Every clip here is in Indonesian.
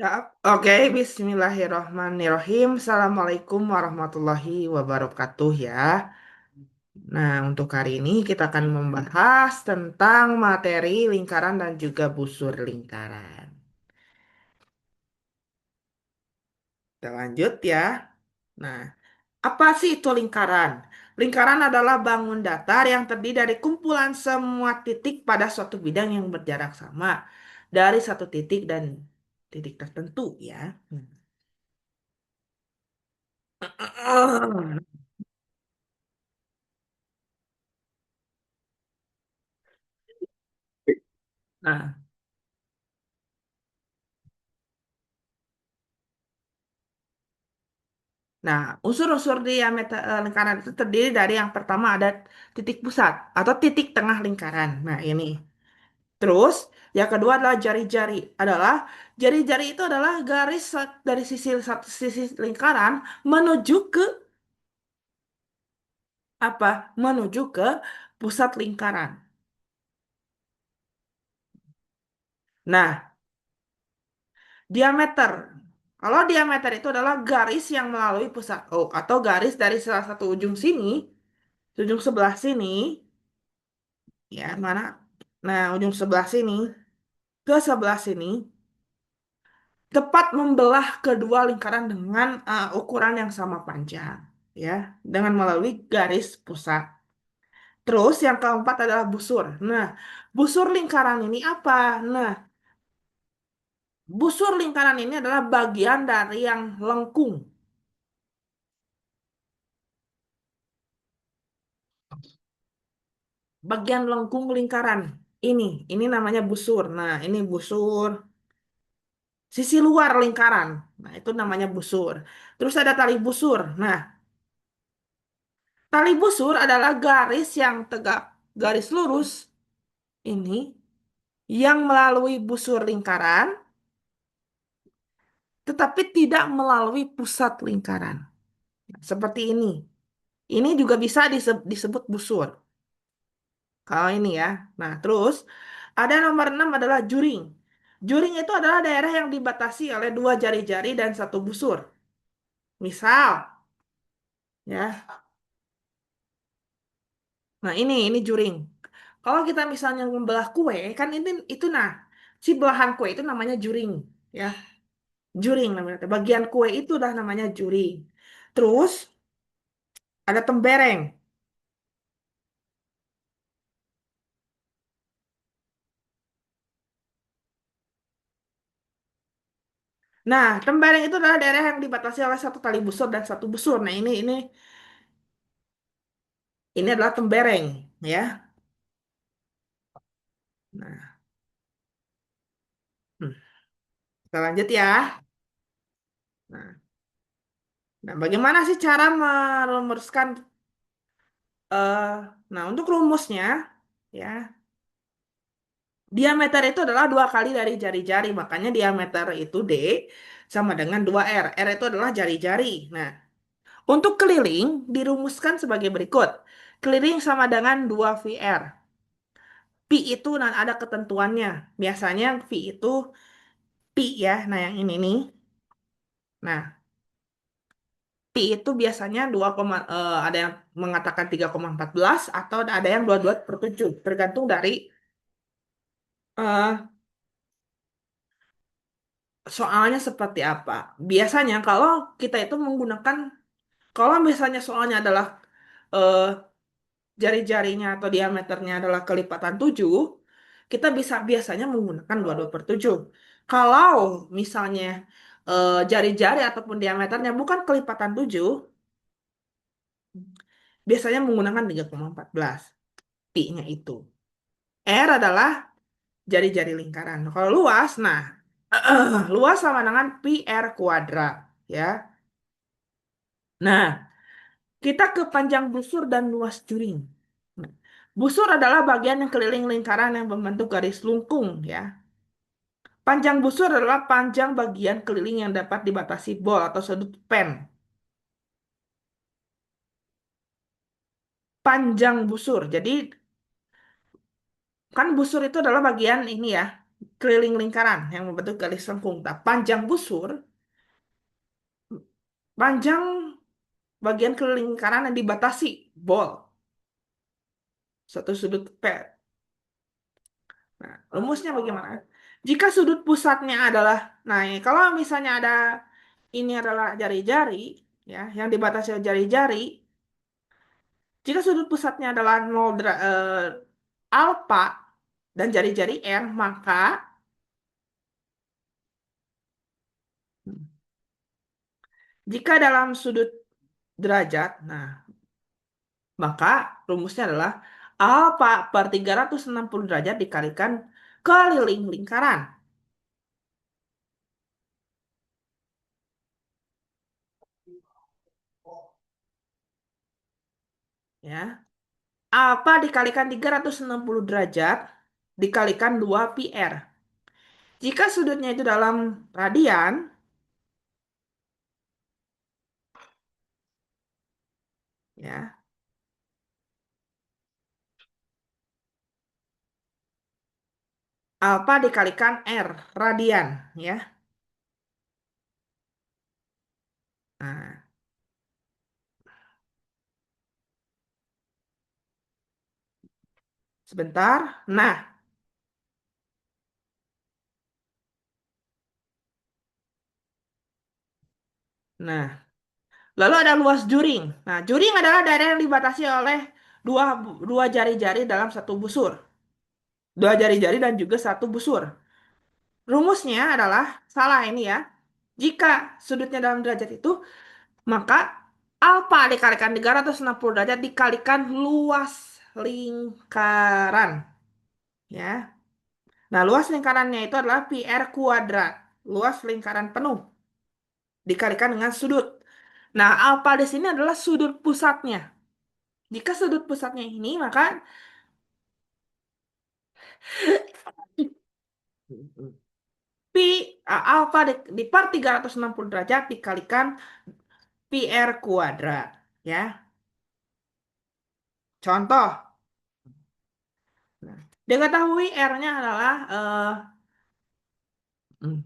Ya, oke. Bismillahirrohmanirrohim. Assalamualaikum warahmatullahi wabarakatuh ya. Nah, untuk hari ini kita akan membahas tentang materi lingkaran dan juga busur lingkaran. Kita lanjut ya. Nah, apa sih itu lingkaran? Lingkaran adalah bangun datar yang terdiri dari kumpulan semua titik pada suatu bidang yang berjarak sama dari satu titik dan titik tertentu ya. Nah, Nah, unsur-unsur diameter lingkaran itu terdiri dari yang pertama ada titik pusat atau titik tengah lingkaran. Nah, ini. Terus, yang kedua adalah jari-jari. Jari-jari itu adalah garis dari sisi satu sisi lingkaran menuju ke apa? Menuju ke pusat lingkaran. Nah, diameter. Kalau diameter itu adalah garis yang melalui pusat O atau garis dari salah satu ujung sini, ujung sebelah sini, ya mana? Nah, ujung sebelah sini ke sebelah sini tepat membelah kedua lingkaran dengan ukuran yang sama panjang, ya, dengan melalui garis pusat. Terus yang keempat adalah busur. Nah, busur lingkaran ini apa? Nah, busur lingkaran ini adalah bagian dari yang lengkung. Bagian lengkung lingkaran. Ini namanya busur. Nah, ini busur. Sisi luar lingkaran. Nah, itu namanya busur. Terus ada tali busur. Nah, tali busur adalah garis yang tegak, garis lurus ini yang melalui busur lingkaran, tetapi tidak melalui pusat lingkaran. Seperti ini. Ini juga bisa disebut busur. Kalau ini ya. Nah, terus ada nomor 6 adalah juring. Juring itu adalah daerah yang dibatasi oleh dua jari-jari dan satu busur. Misal, ya. Nah, ini juring. Kalau kita misalnya membelah kue, kan ini itu nah, si belahan kue itu namanya juring, ya. Juring namanya. Bagian kue itu dah namanya juring. Terus ada tembereng. Nah, tembereng itu adalah daerah yang dibatasi oleh satu tali busur dan satu busur. Nah, ini adalah tembereng, ya. Nah, hmm, kita lanjut ya. Nah, bagaimana sih cara merumuskan eh nah, untuk rumusnya, ya. Diameter itu adalah dua kali dari jari-jari, makanya diameter itu D sama dengan 2R. R itu adalah jari-jari. Nah, untuk keliling dirumuskan sebagai berikut. Keliling sama dengan 2VR. Pi itu nah, ada ketentuannya. Biasanya Pi itu Pi ya. Nah, yang ini nih. Nah, Pi itu biasanya ada yang mengatakan 3,14 atau ada yang 22/7. Tergantung dari eh, soalnya seperti apa. Biasanya kalau kita itu menggunakan, kalau misalnya soalnya adalah eh, jari-jarinya atau diameternya adalah kelipatan 7, kita bisa biasanya menggunakan 22/7. Kalau misalnya jari-jari ataupun diameternya bukan kelipatan 7, biasanya menggunakan 3,14. Pi-nya itu. R adalah jari-jari lingkaran. Kalau luas, nah, luas sama dengan pi R kuadrat. Ya. Nah, kita ke panjang busur dan luas juring. Nah, busur adalah bagian yang keliling lingkaran yang membentuk garis lengkung, ya. Panjang busur adalah panjang bagian keliling yang dapat dibatasi bol atau sudut pen. Panjang busur. Jadi, kan busur itu adalah bagian ini ya. keliling lingkaran yang membentuk garis lengkung. Nah, panjang busur, panjang bagian keliling lingkaran yang dibatasi bol, satu sudut P. Nah, rumusnya bagaimana? Jika sudut pusatnya adalah, nah ini, kalau misalnya ada ini adalah jari-jari, ya, yang dibatasi oleh jari-jari, jika sudut pusatnya adalah alfa dan jari-jari R, maka jika dalam sudut derajat, nah, maka rumusnya adalah alfa per 360 derajat dikalikan keliling lingkaran. Ya. Alfa dikalikan 360 derajat dikalikan 2 pi R. Jika sudutnya itu dalam radian, ya, alfa dikalikan R, radian, ya. Nah, sebentar. Nah, lalu ada luas juring. Nah, juring adalah daerah yang dibatasi oleh dua dua jari-jari dalam satu busur. Dua jari-jari dan juga satu busur. Rumusnya adalah salah ini ya. Jika sudutnya dalam derajat itu, maka alfa dikalikan 360 derajat dikalikan luas lingkaran. Ya. Nah, luas lingkarannya itu adalah pi r kuadrat. Luas lingkaran penuh dikalikan dengan sudut. Nah, alfa di sini adalah sudut pusatnya. Jika sudut pusatnya ini, maka pi alfa di per 360 derajat dikalikan pi r kuadrat. Ya, contoh. Nah, diketahui R-nya adalah hmm,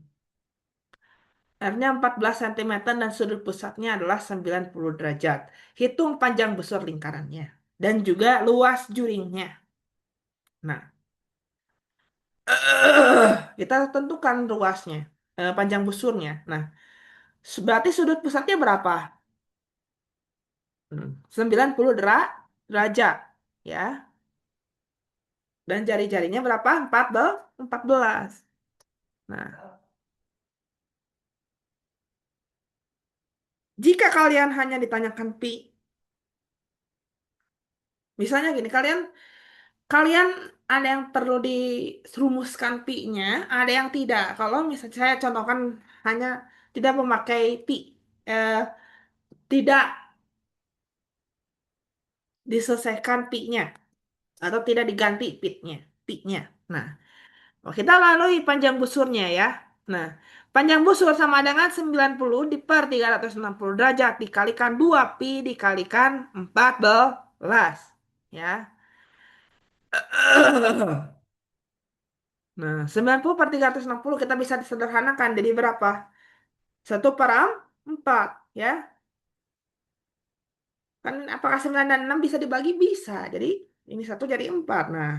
R-nya 14 cm dan sudut pusatnya adalah 90 derajat. Hitung panjang busur lingkarannya dan juga luas juringnya. Nah, kita tentukan luasnya, panjang busurnya. Nah, berarti sudut pusatnya berapa? 90 derajat, ya. Dan jari-jarinya berapa? 14. Nah, jika kalian hanya ditanyakan pi, misalnya gini, kalian kalian ada yang perlu dirumuskan pi-nya, ada yang tidak. Kalau misalnya saya contohkan hanya tidak memakai pi, eh, tidak diselesaikan pi-nya atau tidak diganti pi-nya. Nah, kita lalui panjang busurnya ya. Nah, panjang busur sama dengan 90 di per 360 derajat dikalikan 2 pi dikalikan 14. Ya. Nah, 90 per 360 kita bisa disederhanakan jadi berapa? 1/4, ya. Kan apakah 9 dan 6 bisa dibagi? Bisa. Jadi ini satu jadi 4. Nah,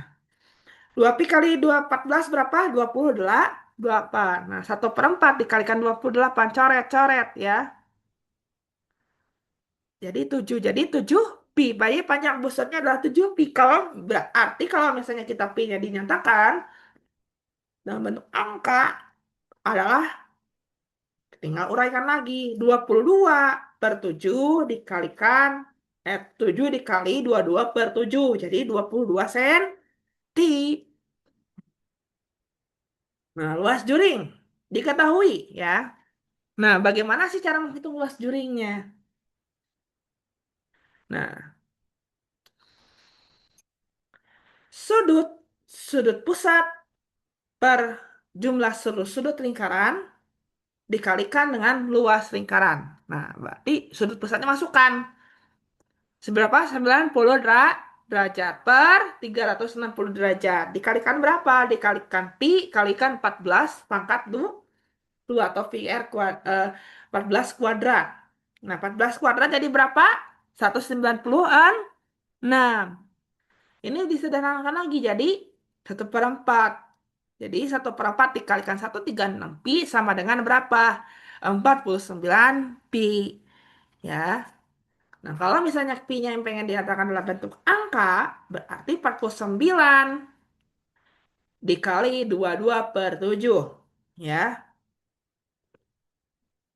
2 pi kali 2 14 berapa? 28. Nah, 1/4 dikalikan 28. Coret-coret ya. Jadi 7. Jadi 7 pi. Bayi panjang busurnya adalah 7 pi. Kalau berarti kalau misalnya kita pi-nya dinyatakan dalam bentuk angka adalah tinggal uraikan lagi. 22 per 7 dikalikan 7 dikali 22 per 7. Jadi 22 senti. Nah, luas juring diketahui ya. Nah, bagaimana sih cara menghitung luas juringnya? Nah, sudut sudut pusat per jumlah seluruh sudut lingkaran dikalikan dengan luas lingkaran. Nah, berarti sudut pusatnya masukkan. Seberapa? 90 derajat. derajat per 360 derajat. Dikalikan berapa? Dikalikan pi kalikan 14 pangkat 2 atau pi r 14 kuadrat. Nah, 14 kuadrat jadi berapa? 196. Ini disederhanakan lagi jadi 1/4. Jadi 1/4 dikalikan 136 pi sama dengan berapa? 49 pi. Ya. Nah, kalau misalnya pi-nya yang pengen dinyatakan dalam bentuk angka, berarti 49 dikali 22/7. Ya,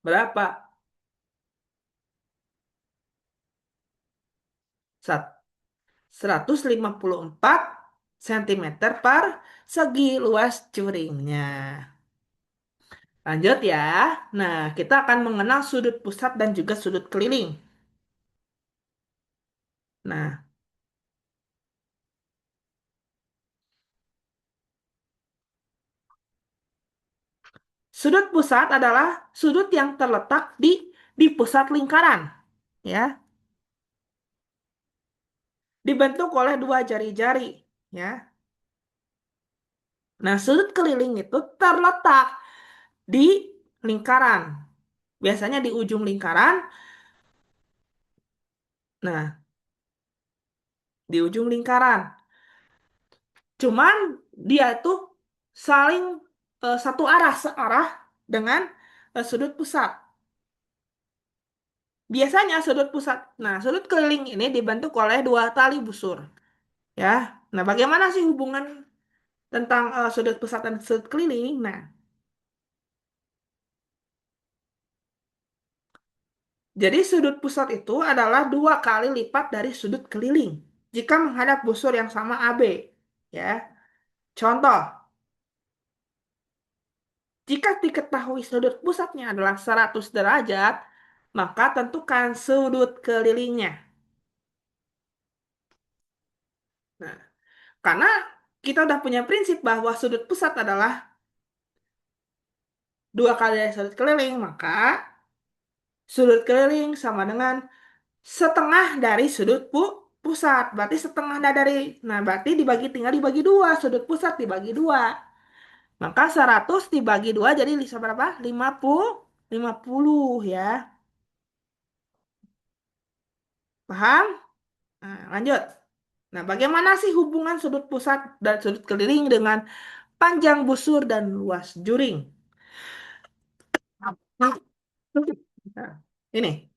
berapa? 154 cm per segi luas curingnya. Lanjut ya. Nah, kita akan mengenal sudut pusat dan juga sudut keliling. Nah, sudut pusat adalah sudut yang terletak di pusat lingkaran, ya, dibentuk oleh dua jari-jari, ya. Nah, sudut keliling itu terletak di lingkaran. Biasanya di ujung lingkaran. Nah, di ujung lingkaran. Cuman dia itu saling satu arah, searah dengan sudut pusat. Biasanya sudut pusat, nah sudut keliling ini dibentuk oleh dua tali busur, ya. Nah, bagaimana sih hubungan tentang sudut pusat dan sudut keliling? Nah, jadi sudut pusat itu adalah dua kali lipat dari sudut keliling jika menghadap busur yang sama AB, ya. Contoh, jika diketahui sudut pusatnya adalah 100 derajat, maka tentukan sudut kelilingnya. Nah, karena kita udah punya prinsip bahwa sudut pusat adalah dua kali dari sudut keliling, maka sudut keliling sama dengan setengah dari sudut pusat. Berarti setengah dari, nah berarti tinggal dibagi dua, sudut pusat dibagi dua. Maka 100 dibagi dua jadi bisa berapa? 50 ya. Paham? Nah, lanjut. Nah, bagaimana sih hubungan sudut pusat dan sudut keliling dengan panjang busur dan luas juring? Nah, ini.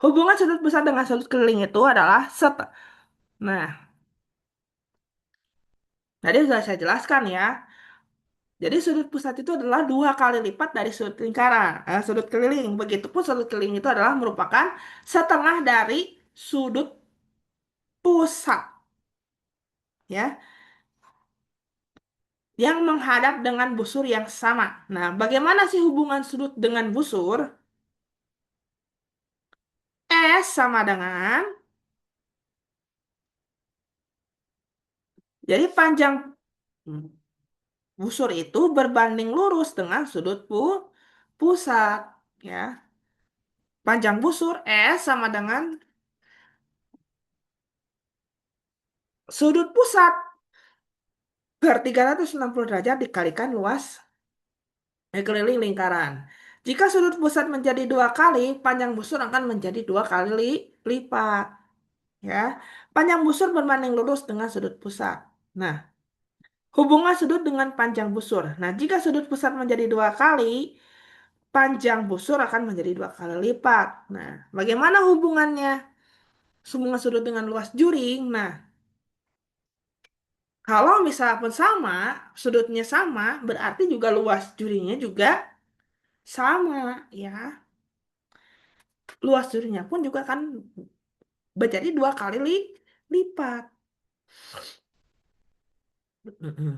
Hubungan sudut pusat dengan sudut keliling itu adalah Nah, tadi sudah saya jelaskan ya. Jadi sudut pusat itu adalah dua kali lipat dari sudut lingkaran, sudut keliling. Begitupun sudut keliling itu adalah merupakan setengah dari sudut pusat, ya, yang menghadap dengan busur yang sama. Nah, bagaimana sih hubungan sudut dengan busur? S sama dengan, jadi panjang busur itu berbanding lurus dengan sudut pusat, ya. Panjang busur S sama dengan sudut pusat per 360 derajat dikalikan luas keliling lingkaran. Jika sudut pusat menjadi dua kali, panjang busur akan menjadi dua kali lipat. Ya, panjang busur berbanding lurus dengan sudut pusat. Nah, hubungan sudut dengan panjang busur. Nah, jika sudut pusat menjadi dua kali, panjang busur akan menjadi dua kali lipat. Nah, bagaimana hubungannya? Hubungan sudut dengan luas juring. Nah, kalau misalnya pun sama, sudutnya sama, berarti juga luas juringnya juga sama, ya. Luas juringnya pun juga kan menjadi dua kali lipat. Mm-mm.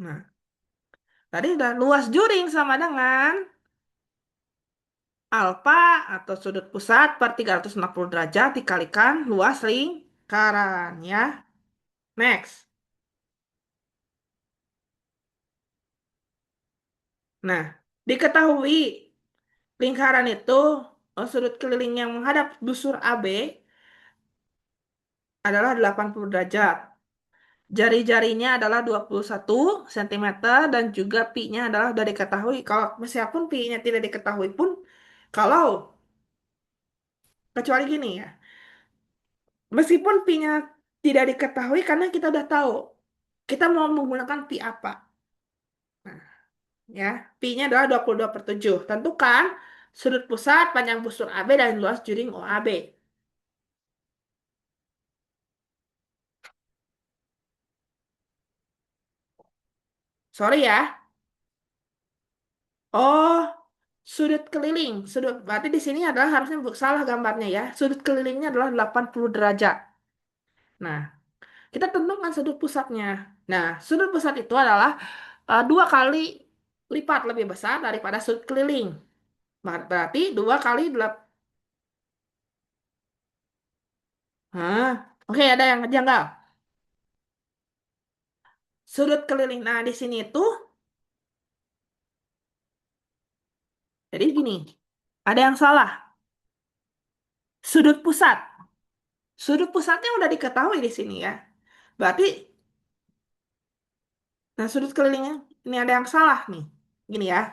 Nah, tadi udah luas juring sama dengan alfa atau sudut pusat per 360 derajat dikalikan luas lingkaran, ya. Next. Nah, diketahui Lingkaran itu sudut keliling yang menghadap busur AB adalah 80 derajat. Jari-jarinya adalah 21 cm dan juga pi-nya adalah sudah diketahui. Kalau meskipun pi-nya tidak diketahui pun, kalau kecuali gini ya, meskipun pi-nya tidak diketahui karena kita udah tahu kita mau menggunakan pi apa. Nah, ya, pi-nya adalah 22/7. Tentukan sudut pusat, panjang busur AB dan luas juring OAB. Sorry ya. Oh, sudut keliling. Sudut berarti di sini adalah harusnya salah gambarnya ya. Sudut kelilingnya adalah 80 derajat. Nah, kita tentukan sudut pusatnya. Nah, sudut pusat itu adalah 2 kali lipat lebih besar daripada sudut keliling. Berarti 2 kali 8. Hah? Oke, ada yang janggal. Sudut keliling. Nah, di sini itu, jadi gini, ada yang salah. Sudut pusat. Sudut pusatnya udah diketahui di sini ya. Berarti, nah sudut kelilingnya, ini ada yang salah nih. Gini ya.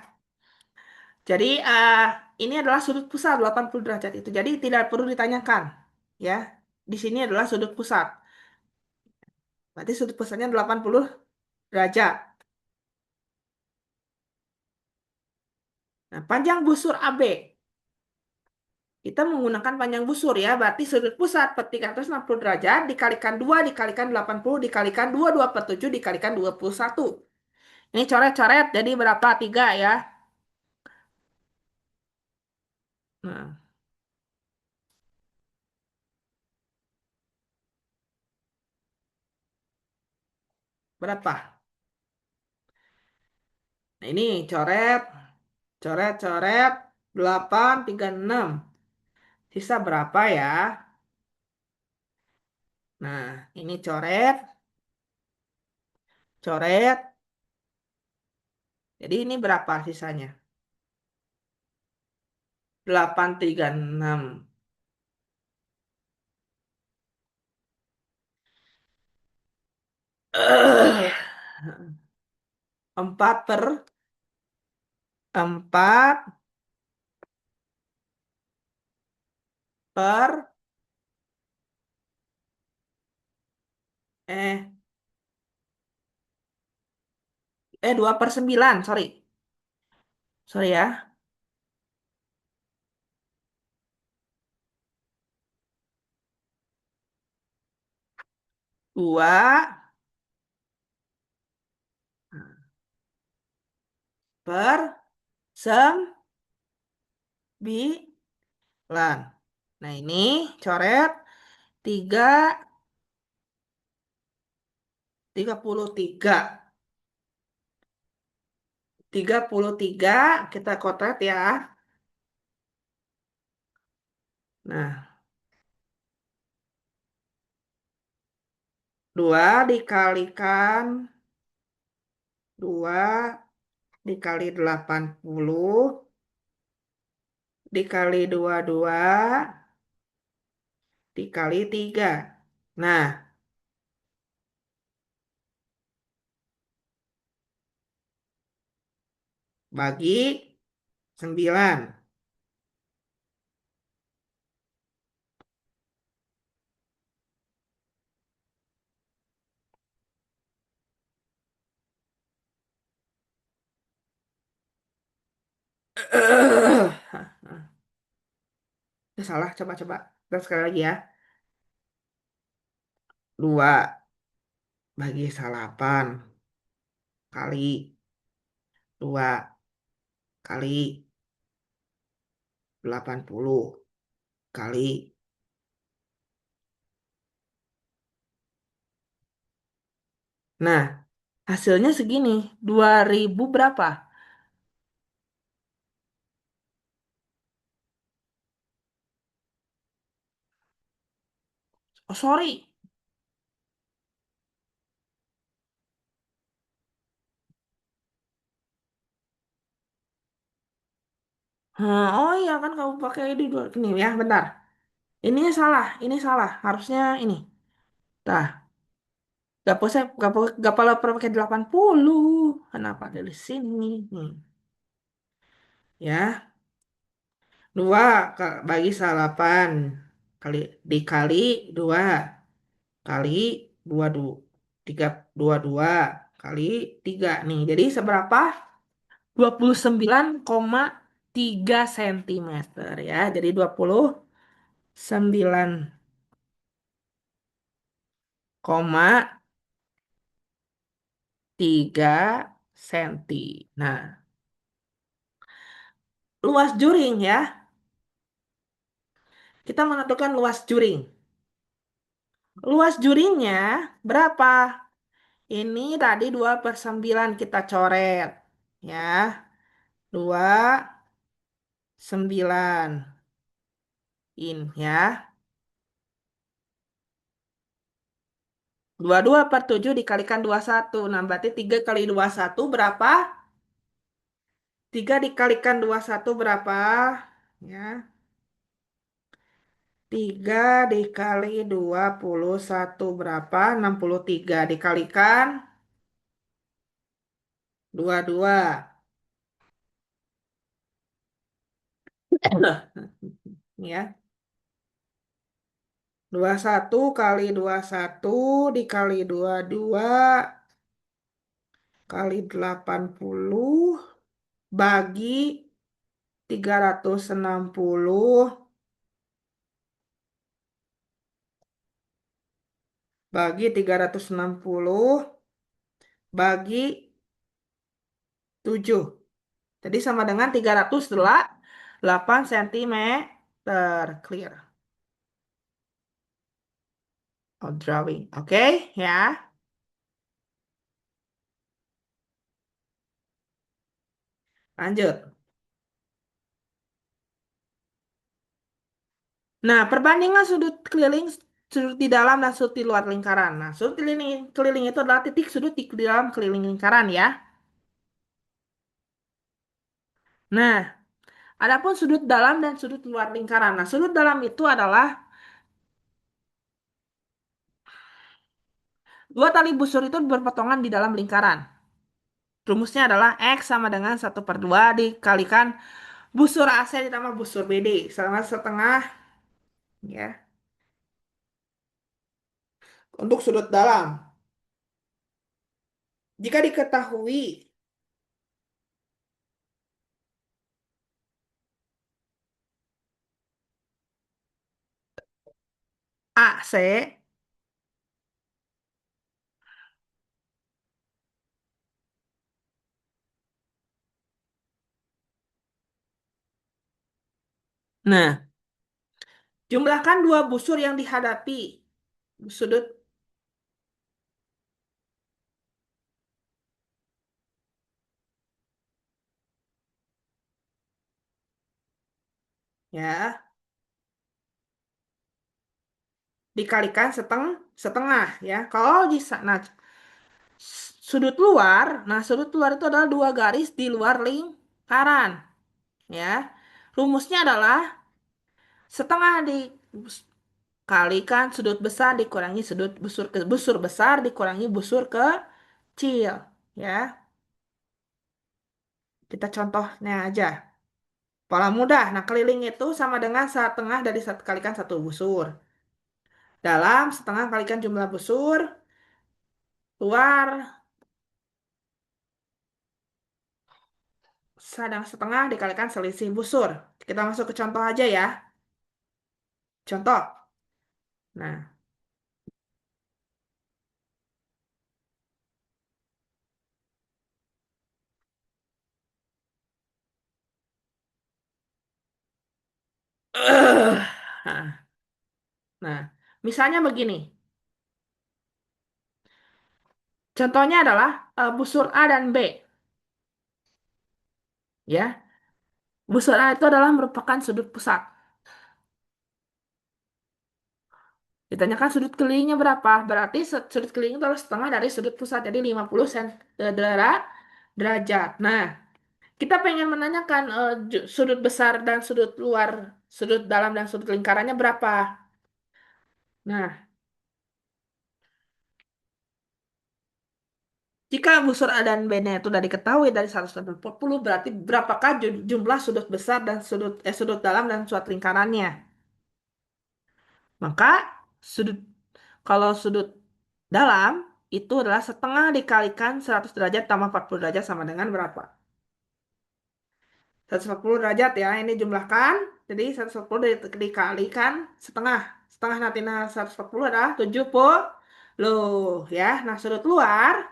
Jadi, ini adalah sudut pusat 80 derajat itu. Jadi, tidak perlu ditanyakan. Ya, di sini adalah sudut pusat. Berarti sudut pusatnya 80 derajat. Nah, panjang busur AB. Kita menggunakan panjang busur ya, berarti sudut pusat per 360 derajat dikalikan 2 dikalikan 80 dikalikan 22/7 dikalikan 21. Ini coret-coret jadi berapa? 3 ya. Nah, berapa? Nah, ini coret, coret, coret, 8, 36. Sisa berapa ya? Nah, ini coret, coret. Jadi ini berapa sisanya? 836. 4 per 2/9, sorry. Sorry ya. 2/9. Nah, ini coret 3, 33. 33 kita kotak ya. Nah, 2 dikalikan 2 dikali 80 dikali 22 dikali 3. Nah, bagi 9. Salah, coba-coba. Dan sekali lagi ya. 2 bagi 8 kali 2 kali 80 kali. Nah, hasilnya segini. 2000 berapa? Oh, sorry. Oh iya kan kamu pakai di dua. Ini ya, bentar. Ini salah, ini salah. Harusnya ini. Tah, gak pernah pakai 80. Kenapa dari sini? Nih, ya. Dua bagi 8. Dikali 2. Kali 2, tiga, 22. Kali 3. Nih, jadi seberapa? 29,3 cm ya. Jadi 29,3 cm. Nah, luas juring ya. Kita menentukan luas juring. Luas juringnya berapa? Ini tadi 2/9 kita coret. Ya, 2/9. Ya. 22/7 dikalikan 21. Nah, berarti 3 kali 21 berapa? 3 dikalikan 21 berapa? Ya. 3 dikali 21 berapa? 63 dikalikan 22. Ya. 21 kali 21 dikali 22 kali 80 bagi 360 bagi 360 bagi 7. Jadi sama dengan 308 cm. Clear. Oh, drawing. Oke, ya. Lanjut. Nah, perbandingan sudut keliling, sudut di dalam dan sudut di luar lingkaran. Nah, sudut keliling, keliling itu adalah titik sudut di dalam keliling lingkaran ya. Nah, adapun sudut dalam dan sudut luar lingkaran. Nah, sudut dalam itu adalah dua tali busur itu berpotongan di dalam lingkaran. Rumusnya adalah X sama dengan 1/2 dikalikan busur AC ditambah busur BD. Sama setengah ya. Untuk sudut dalam. Jika diketahui AC, nah, jumlahkan dua busur yang dihadapi. Sudut ya, dikalikan setengah ya. Kalau di sana sudut luar, nah sudut luar itu adalah dua garis di luar lingkaran ya. Rumusnya adalah setengah dikalikan sudut besar dikurangi sudut busur besar dikurangi busur kecil ya. Kita contohnya aja. Pola mudah. Nah, keliling itu sama dengan setengah dari satu kalikan satu busur. Dalam setengah kalikan jumlah busur, luar sedang setengah dikalikan selisih busur. Kita masuk ke contoh aja ya. Contoh. Nah, nah, nah, misalnya begini. Contohnya adalah busur A dan B, ya. Busur A itu adalah merupakan sudut pusat. Ditanyakan sudut kelilingnya berapa? Berarti sudut keliling itu adalah setengah dari sudut pusat. Jadi 50 derajat. Nah, Kita pengen menanyakan sudut besar dan sudut luar, sudut dalam dan sudut lingkarannya berapa? Nah, jika busur A dan B-nya itu sudah diketahui dari 180, berarti berapakah jumlah sudut besar dan sudut dalam dan sudut lingkarannya? Maka sudut kalau sudut dalam itu adalah setengah dikalikan 100 derajat tambah 40 derajat sama dengan berapa? 140 derajat ya, ini jumlahkan. Jadi 140 dikalikan setengah. Setengah nanti 140 adalah 70 ya. Nah, sudut luar,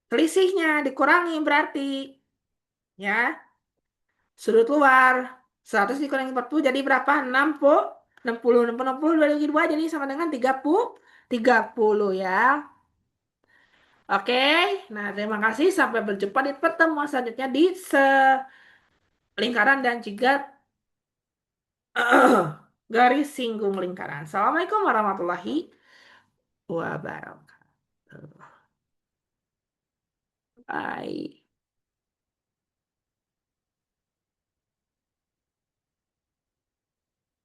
selisihnya dikurangi berarti ya. Sudut luar 100 dikurangi 40 jadi berapa? 60. 60, 60, 60, 2 bagi 2 jadi sama dengan 30 ya. Oke, nah terima kasih. Sampai berjumpa di pertemuan selanjutnya di selingkaran dan juga garis singgung lingkaran. Assalamualaikum warahmatullahi wabarakatuh. Bye.